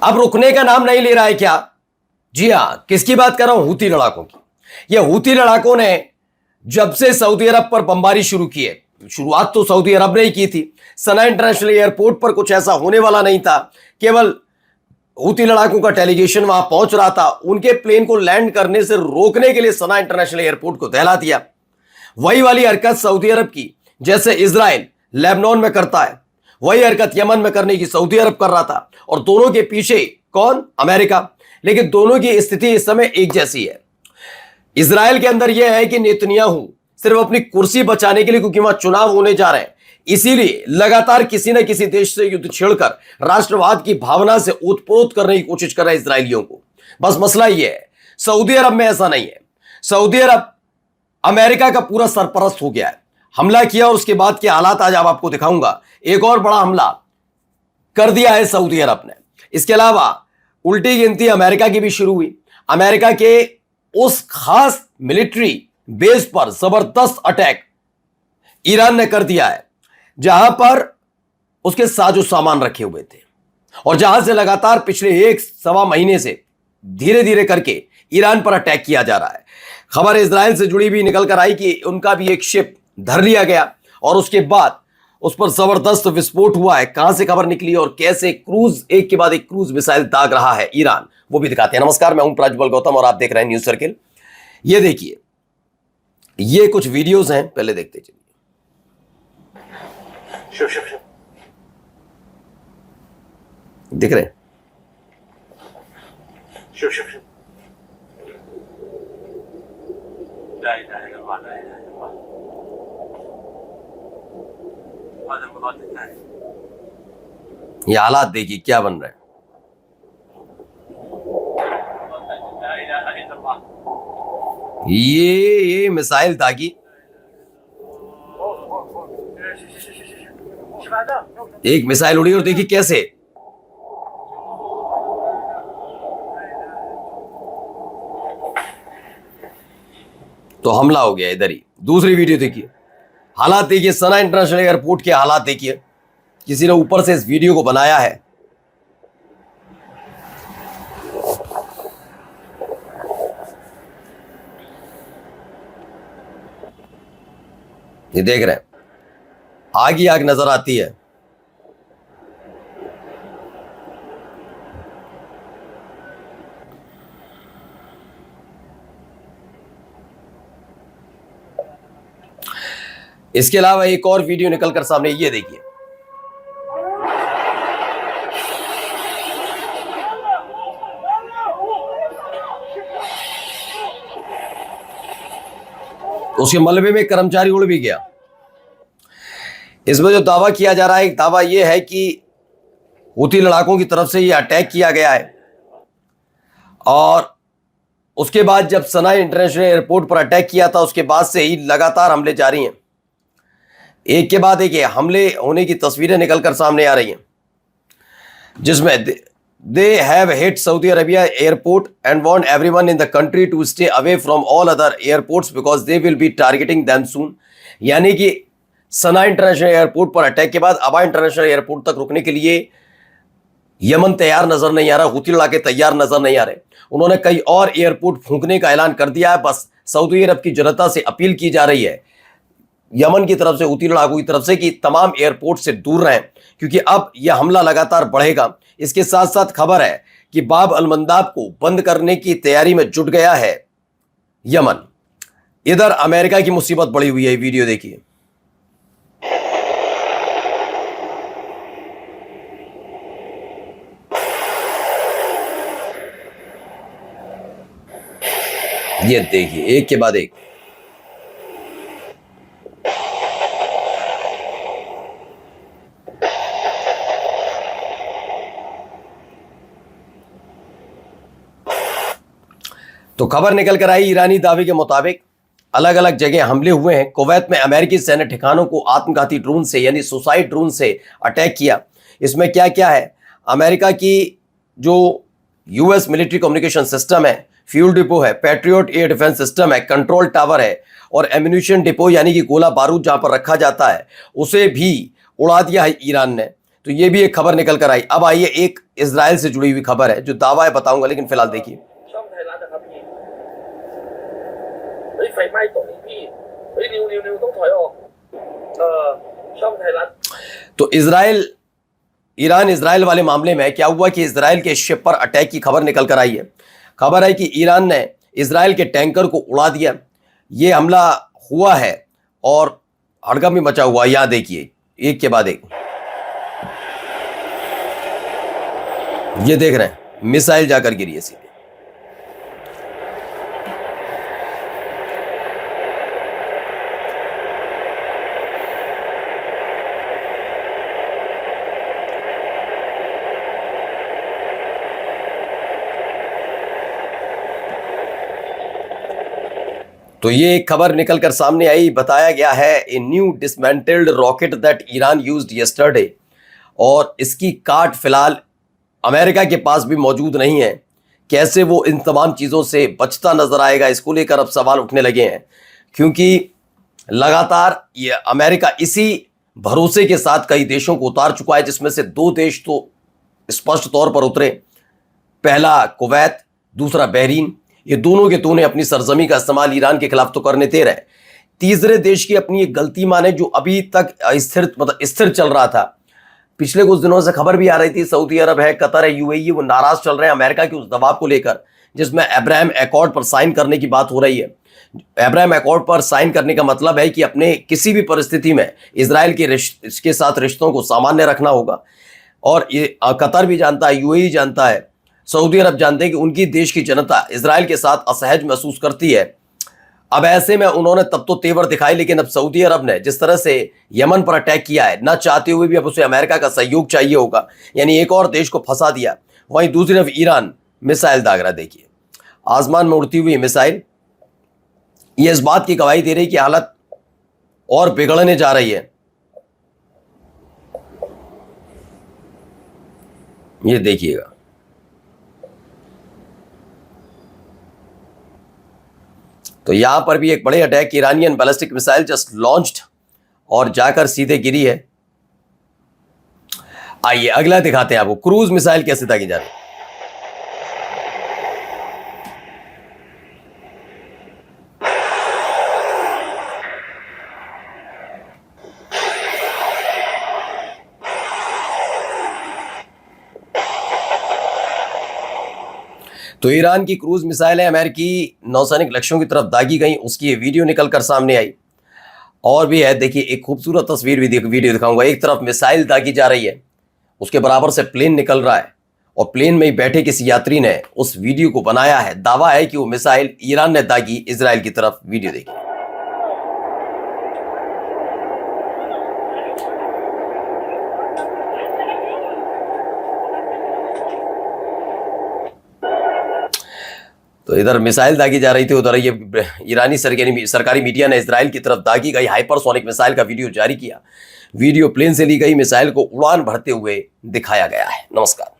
अब रुकने का नाम नहीं ले रहा है क्या? जी हां, किसकी बात कर रहा हूं? हूती लड़ाकों की। ये हूती लड़ाकों ने जब से सऊदी अरब पर बमबारी शुरू की है, शुरुआत तो सऊदी अरब ने ही की थी। सना इंटरनेशनल एयरपोर्ट पर कुछ ऐसा होने वाला नहीं था, केवल हूती लड़ाकों का डेलीगेशन वहां पहुंच रहा था। उनके प्लेन को लैंड करने से रोकने के लिए सना इंटरनेशनल एयरपोर्ट को दहला दिया। वही वाली हरकत सऊदी अरब की, जैसे इजराइल लेबनान में करता है, वही हरकत यमन में करने की सऊदी अरब कर रहा था। और दोनों के पीछे कौन? अमेरिका। लेकिन दोनों की स्थिति इस समय एक जैसी है। इजराइल के अंदर यह है कि नेतन्याहू सिर्फ अपनी कुर्सी बचाने के लिए, क्योंकि वहां चुनाव होने जा रहे हैं, इसीलिए लगातार किसी न किसी देश से युद्ध छेड़कर राष्ट्रवाद की भावना से ओतप्रोत करने की कोशिश कर रहे हैं इजरायलियों को। बस मसला यह है, सऊदी अरब में ऐसा नहीं है। सऊदी अरब अमेरिका का पूरा सरपरस्त हो गया है। हमला किया और उसके बाद के हालात आज आपको दिखाऊंगा। एक और बड़ा हमला कर दिया है सऊदी अरब ने। इसके अलावा उल्टी गिनती अमेरिका की भी शुरू हुई। अमेरिका के उस खास मिलिट्री बेस पर जबरदस्त अटैक ईरान ने कर दिया है, जहां पर उसके साजो सामान रखे हुए थे, और जहां से लगातार पिछले 1-1.25 महीने से धीरे धीरे करके ईरान पर अटैक किया जा रहा है। खबर इजराइल से जुड़ी भी निकल कर आई कि उनका भी एक शिप धर लिया गया और उसके बाद उस पर जबरदस्त विस्फोट हुआ है। कहां से खबर निकली और कैसे क्रूज एक के बाद एक क्रूज मिसाइल दाग रहा है ईरान, वो भी दिखाते हैं। नमस्कार, मैं हूं प्रज्वल गौतम और आप देख रहे हैं न्यूज सर्किल। ये देखिए, ये कुछ वीडियोस हैं, पहले देखते चलिए। दिख रहे हैं? ये हालात देखिए क्या बन रहा है। ये मिसाइल दागी, एक मिसाइल उड़ी और देखिए कैसे तो हमला हो गया इधर ही। दूसरी वीडियो देखिए, हालात देखिए, सना इंटरनेशनल एयरपोर्ट के हालात देखिए। किसी ने ऊपर से इस वीडियो को बनाया है। ये देख रहे हैं, आग ही आग नजर आती है। इसके अलावा एक और वीडियो निकलकर सामने, ये देखिए। उसके मलबे में कर्मचारी उड़ भी गया। इसमें जो दावा किया जा रहा है, एक दावा यह है कि हूती लड़ाकों की तरफ से यह अटैक किया गया है, और उसके बाद जब सना इंटरनेशनल एयरपोर्ट पर अटैक किया था, उसके बाद से ही लगातार हमले जारी हैं। एक के बाद एक हमले होने की तस्वीरें निकलकर सामने आ रही हैं, जिसमें they have hit Saudi Arabia airport and want everyone in the country to stay away from all other airports because they will be targeting them soon. यानी कि सना इंटरनेशनल एयरपोर्ट पर अटैक के बाद अबा इंटरनेशनल एयरपोर्ट तक रुकने के लिए यमन तैयार नजर नहीं आ रहा, हूती लड़ाके तैयार नजर नहीं आ रहे। उन्होंने कई और एयरपोर्ट फूंकने का ऐलान कर दिया है। बस सऊदी अरब की जनता से अपील की जा रही है, यमन की तरफ से, हूती लड़ाकों की तरफ से, कि तमाम एयरपोर्ट से दूर रहें, क्योंकि अब यह हमला लगातार बढ़ेगा। इसके साथ साथ खबर है कि बाब अल मंदाब को बंद करने की तैयारी में जुट गया है यमन। इधर अमेरिका की मुसीबत बढ़ी हुई है। वीडियो देखिए। ये देखिए, एक के बाद एक। तो खबर निकल कर आई, ईरानी दावे के मुताबिक अलग अलग जगह हमले हुए हैं। कुवैत में अमेरिकी सैन्य ठिकानों को आत्मघाती ड्रोन से, यानी सुसाइड ड्रोन से अटैक किया। इसमें क्या क्या है? अमेरिका की जो यूएस मिलिट्री कम्युनिकेशन सिस्टम है, फ्यूल डिपो है, पैट्रियट एयर डिफेंस सिस्टम है, कंट्रोल टावर है, और एम्यूनिशन डिपो यानी कि गोला बारूद जहां पर रखा जाता है, उसे भी उड़ा दिया है ईरान ने। तो ये भी एक खबर निकल कर आई। अब आइए एक इजराइल से जुड़ी हुई खबर है, जो दावा है बताऊंगा, लेकिन फिलहाल देखिए। ช่องไทยรัฐนะครับพี่เฮ้ยไฟไหม้ตรงนี้พี่เฮ้ยนิวต้องถอยออกช่องไทยรัฐ तो ईरान इजराइल वाले मामले में क्या हुआ कि इजराइल के शिप पर अटैक की खबर निकल कर आई है। खबर है कि ईरान ने इजराइल के टैंकर को उड़ा दिया। ये हमला हुआ है और हड़कंप भी मचा हुआ। यहां देखिए एक के बाद एक, ये देख रहे हैं मिसाइल जाकर गिरी है सीधे। तो ये एक खबर निकलकर सामने आई। बताया गया है a new dismantled rocket that Iran used yesterday, और इसकी काट फिलहाल अमेरिका के पास भी मौजूद नहीं है। कैसे वो इन तमाम चीज़ों से बचता नजर आएगा, इसको लेकर अब सवाल उठने लगे हैं, क्योंकि लगातार ये अमेरिका इसी भरोसे के साथ कई देशों को उतार चुका है, जिसमें से 2 देश तो स्पष्ट तौर पर उतरे। पहला कुवैत, दूसरा बहरीन। ये दोनों के दोनों अपनी सरजमी का इस्तेमाल ईरान के खिलाफ तो करने दे रहे। तीसरे देश की अपनी एक गलती माने, जो अभी तक स्थिर चल रहा था। पिछले कुछ दिनों से खबर भी आ रही थी सऊदी अरब है, कतर है, यूएई, वो नाराज चल रहे हैं अमेरिका के उस दबाव को लेकर, जिसमें अब्राहम एकॉर्ड पर साइन करने की बात हो रही है। अब्राहम एकॉर्ड पर साइन करने का मतलब है कि अपने किसी भी परिस्थिति में इजराइल के साथ रिश्तों को सामान्य रखना होगा। और ये कतर भी जानता है, यूएई जानता है, सऊदी अरब जानते हैं कि उनकी देश की जनता इजराइल के साथ असहज महसूस करती है। अब ऐसे में उन्होंने तब तो तेवर दिखाई, लेकिन अब सऊदी अरब ने जिस तरह से यमन पर अटैक किया है, ना चाहते हुए भी अब उसे अमेरिका का सहयोग चाहिए होगा, यानी एक और देश को फंसा दिया। वहीं दूसरी तरफ ईरान मिसाइल दाग रहा। देखिए आसमान में उड़ती हुई मिसाइल, ये इस बात की गवाही दे रही है कि हालत और बिगड़ने जा रही है। ये देखिएगा, तो यहां पर भी एक बड़े attack, Iranian ballistic missile just launched और जाकर सीधे गिरी है। आइए अगला दिखाते हैं आपको, क्रूज मिसाइल कैसे दागी जा रही है। तो ईरान की क्रूज मिसाइलें अमेरिकी नौसैनिक लक्ष्यों की तरफ दागी गई, उसकी ये वीडियो निकलकर सामने आई। और भी है, देखिए एक खूबसूरत तस्वीर भी वीडियो दिखाऊंगा। एक तरफ मिसाइल दागी जा रही है, उसके बराबर से प्लेन निकल रहा है, और प्लेन में ही बैठे किसी यात्री ने उस वीडियो को बनाया है। दावा है कि वो मिसाइल ईरान ने दागी इजराइल की तरफ। वीडियो देखिए। तो इधर मिसाइल दागी जा रही थी, उधर ये ईरानी सरकारी मीडिया ने इजराइल की तरफ दागी गई हाइपरसोनिक मिसाइल का वीडियो जारी किया। वीडियो प्लेन से ली गई मिसाइल को उड़ान भरते हुए दिखाया गया है। नमस्कार।